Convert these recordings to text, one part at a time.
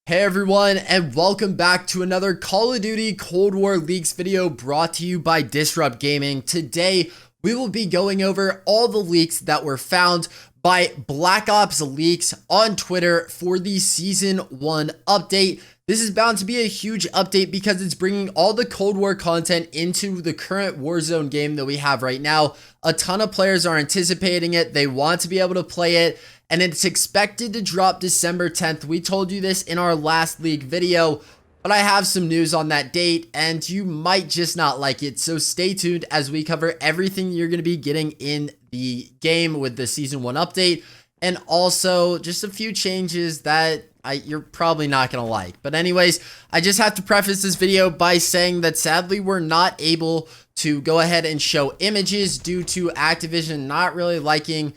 Hey everyone, and welcome back to another Call of Duty Cold War Leaks video brought to you by Disrupt Gaming. Today, we will be going over all the leaks that were found by Black Ops Leaks on Twitter for the Season 1 update. This is bound to be a huge update because it's bringing all the Cold War content into the current Warzone game that we have right now. A ton of players are anticipating it. They want to be able to play it, and it's expected to drop December 10th. We told you this in our last leak video, but I have some news on that date, and you might just not like it. So stay tuned as we cover everything you're going to be getting in the game with the Season 1 update, and also just a few changes that you're probably not going to like. But anyways, I just have to preface this video by saying that sadly we're not able to go ahead and show images due to Activision not really liking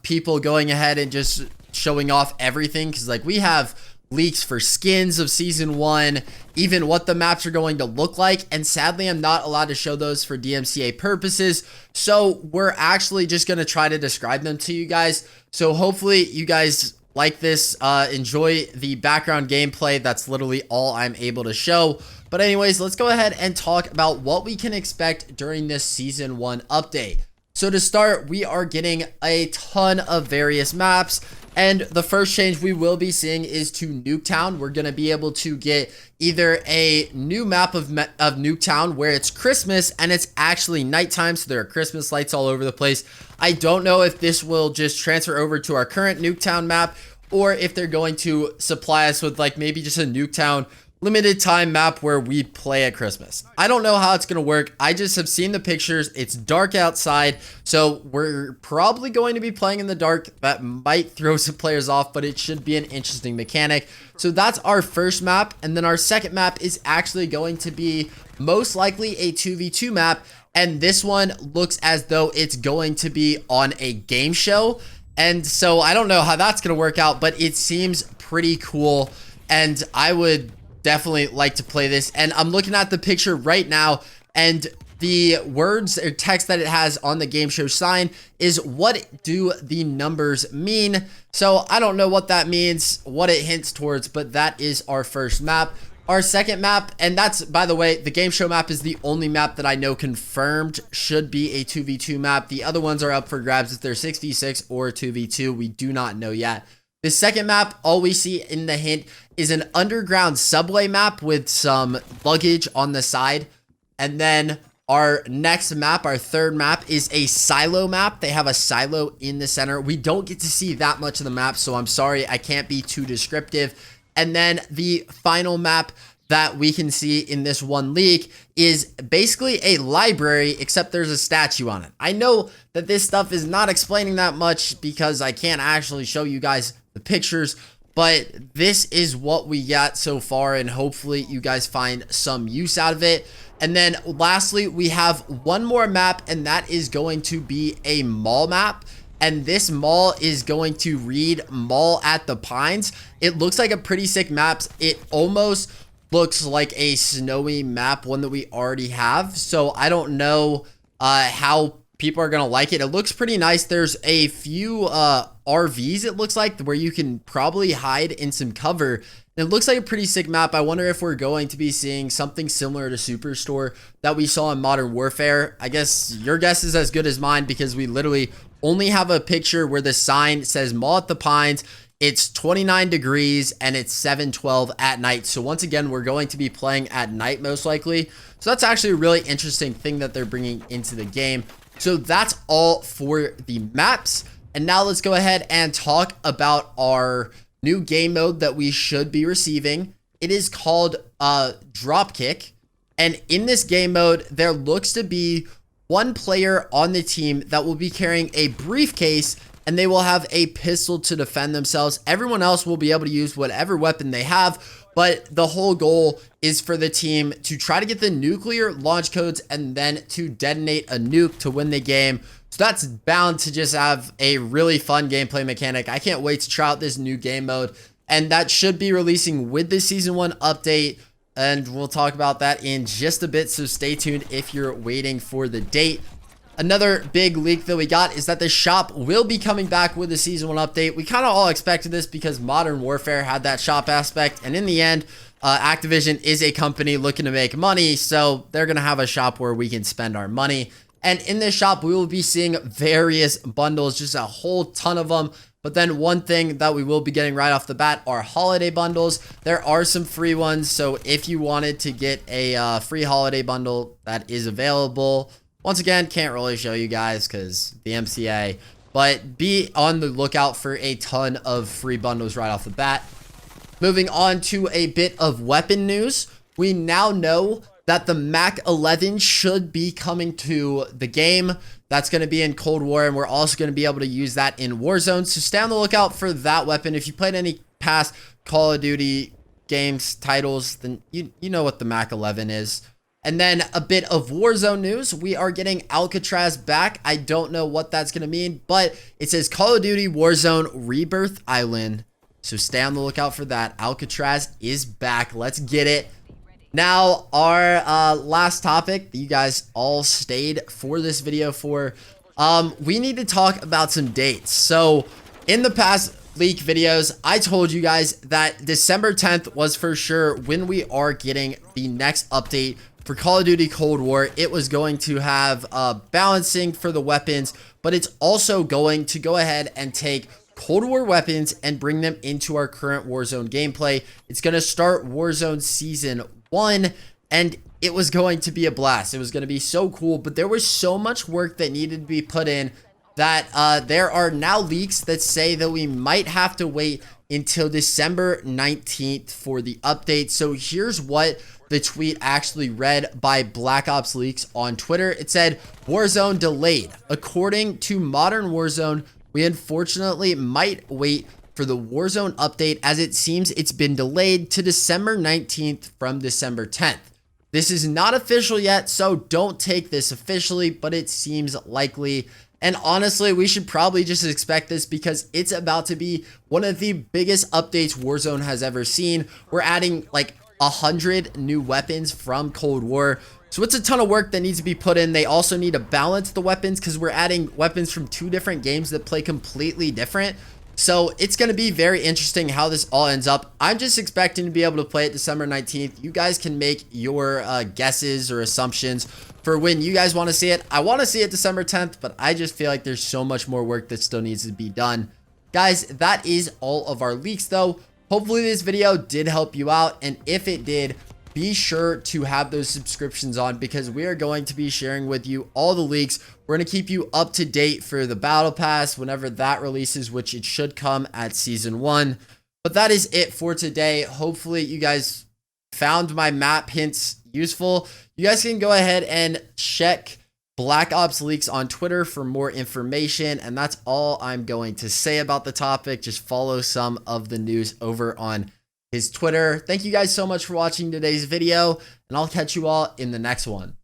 people going ahead and just showing off everything, because like we have leaks for skins of Season 1, even what the maps are going to look like, and sadly I'm not allowed to show those for DMCA purposes. So we're actually just going to try to describe them to you guys. So hopefully you guys like this, enjoy the background gameplay. That's literally all I'm able to show. But anyways, let's go ahead and talk about what we can expect during this Season 1 update. So to start, we are getting a ton of various maps, and the first change we will be seeing is to Nuketown. We're going to be able to get either a new map of Nuketown where it's Christmas and it's actually nighttime, so there are Christmas lights all over the place. I don't know if this will just transfer over to our current Nuketown map, or if they're going to supply us with like maybe just a Nuketown limited time map where we play at Christmas. I don't know how it's going to work. I just have seen the pictures. It's dark outside, so we're probably going to be playing in the dark. That might throw some players off, but it should be an interesting mechanic. So that's our first map, and then our second map is actually going to be most likely a 2v2 map, and this one looks as though it's going to be on a game show. And so I don't know how that's going to work out, but it seems pretty cool, and I would definitely like to play this. And I'm looking at the picture right now, and the words or text that it has on the game show sign is "what do the numbers mean?" So I don't know what that means, what it hints towards, but that is our first map. Our second map, and that's, by the way, the game show map is the only map that I know confirmed should be a 2v2 map. The other ones are up for grabs if they're 6v6 or 2v2. We do not know yet. The second map, all we see in the hint is an underground subway map with some luggage on the side. And then our next map, our third map, is a silo map. They have a silo in the center. We don't get to see that much of the map, so I'm sorry, I can't be too descriptive. And then the final map that we can see in this one leak is basically a library, except there's a statue on it. I know that this stuff is not explaining that much because I can't actually show you guys the pictures, but this is what we got so far, and hopefully you guys find some use out of it. And then lastly, we have one more map, and that is going to be a mall map. And this mall is going to read Mall at the Pines. It looks like a pretty sick map. It almost looks like a snowy map, one that we already have. So I don't know how people are going to like it. It looks pretty nice. There's a few RVs, it looks like, where you can probably hide in some cover. It looks like a pretty sick map. I wonder if we're going to be seeing something similar to Superstore that we saw in Modern Warfare. I guess your guess is as good as mine, because we literally only have a picture where the sign says Mall at the Pines. It's 29 degrees and it's 7:12 at night. So once again, we're going to be playing at night most likely. So that's actually a really interesting thing that they're bringing into the game. So that's all for the maps. And now let's go ahead and talk about our new game mode that we should be receiving. It is called Dropkick. And in this game mode, there looks to be one player on the team that will be carrying a briefcase, and they will have a pistol to defend themselves. Everyone else will be able to use whatever weapon they have, but the whole goal is for the team to try to get the nuclear launch codes and then to detonate a nuke to win the game. So that's bound to just have a really fun gameplay mechanic. I can't wait to try out this new game mode, and that should be releasing with the Season 1 update. And we'll talk about that in just a bit, so stay tuned if you're waiting for the date. Another big leak that we got is that the shop will be coming back with a season 1 update. We kind of all expected this because Modern Warfare had that shop aspect, and in the end, Activision is a company looking to make money, so they're going to have a shop where we can spend our money. And in this shop, we will be seeing various bundles, just a whole ton of them. But then one thing that we will be getting right off the bat are holiday bundles. There are some free ones, so if you wanted to get a free holiday bundle, that is available. Once again, can't really show you guys because the MCA, but be on the lookout for a ton of free bundles right off the bat. Moving on to a bit of weapon news. We now know that the Mac 11 should be coming to the game. That's going to be in Cold War, and we're also going to be able to use that in Warzone. So stay on the lookout for that weapon. If you played any past Call of Duty games, titles, then you know what the Mac 11 is. And then a bit of Warzone news. We are getting Alcatraz back. I don't know what that's going to mean, but it says Call of Duty Warzone Rebirth Island. So stay on the lookout for that. Alcatraz is back. Let's get it. Now, our last topic that you guys all stayed for this video for, we need to talk about some dates. So in the past leak videos, I told you guys that December 10th was for sure when we are getting the next update for Call of Duty Cold War. It was going to have balancing for the weapons, but it's also going to go ahead and take Cold War weapons and bring them into our current Warzone gameplay. It's going to start Warzone Season 1, and it was going to be a blast. It was going to be so cool, but there was so much work that needed to be put in that there are now leaks that say that we might have to wait until December 19th for the update. So here's what the tweet actually read by Black Ops Leaks on Twitter. It said, Warzone delayed. According to Modern Warzone, we unfortunately might wait for the Warzone update as it seems it's been delayed to December 19th from December 10th. This is not official yet, so don't take this officially, but it seems likely. And honestly, we should probably just expect this because it's about to be one of the biggest updates Warzone has ever seen. We're adding like 100 new weapons from Cold War. So it's a ton of work that needs to be put in. They also need to balance the weapons because we're adding weapons from 2 different games that play completely different. So it's going to be very interesting how this all ends up. I'm just expecting to be able to play it December 19th. You guys can make your guesses or assumptions for when you guys want to see it. I want to see it December 10th, but I just feel like there's so much more work that still needs to be done. Guys, that is all of our leaks though. Hopefully this video did help you out, and if it did, be sure to have those subscriptions on because we are going to be sharing with you all the leaks. We're going to keep you up to date for the Battle Pass whenever that releases, which it should come at Season 1. But that is it for today. Hopefully you guys found my map hints useful. You guys can go ahead and check Black Ops Leaks on Twitter for more information. And that's all I'm going to say about the topic. Just follow some of the news over on his Twitter. Thank you guys so much for watching today's video, and I'll catch you all in the next one.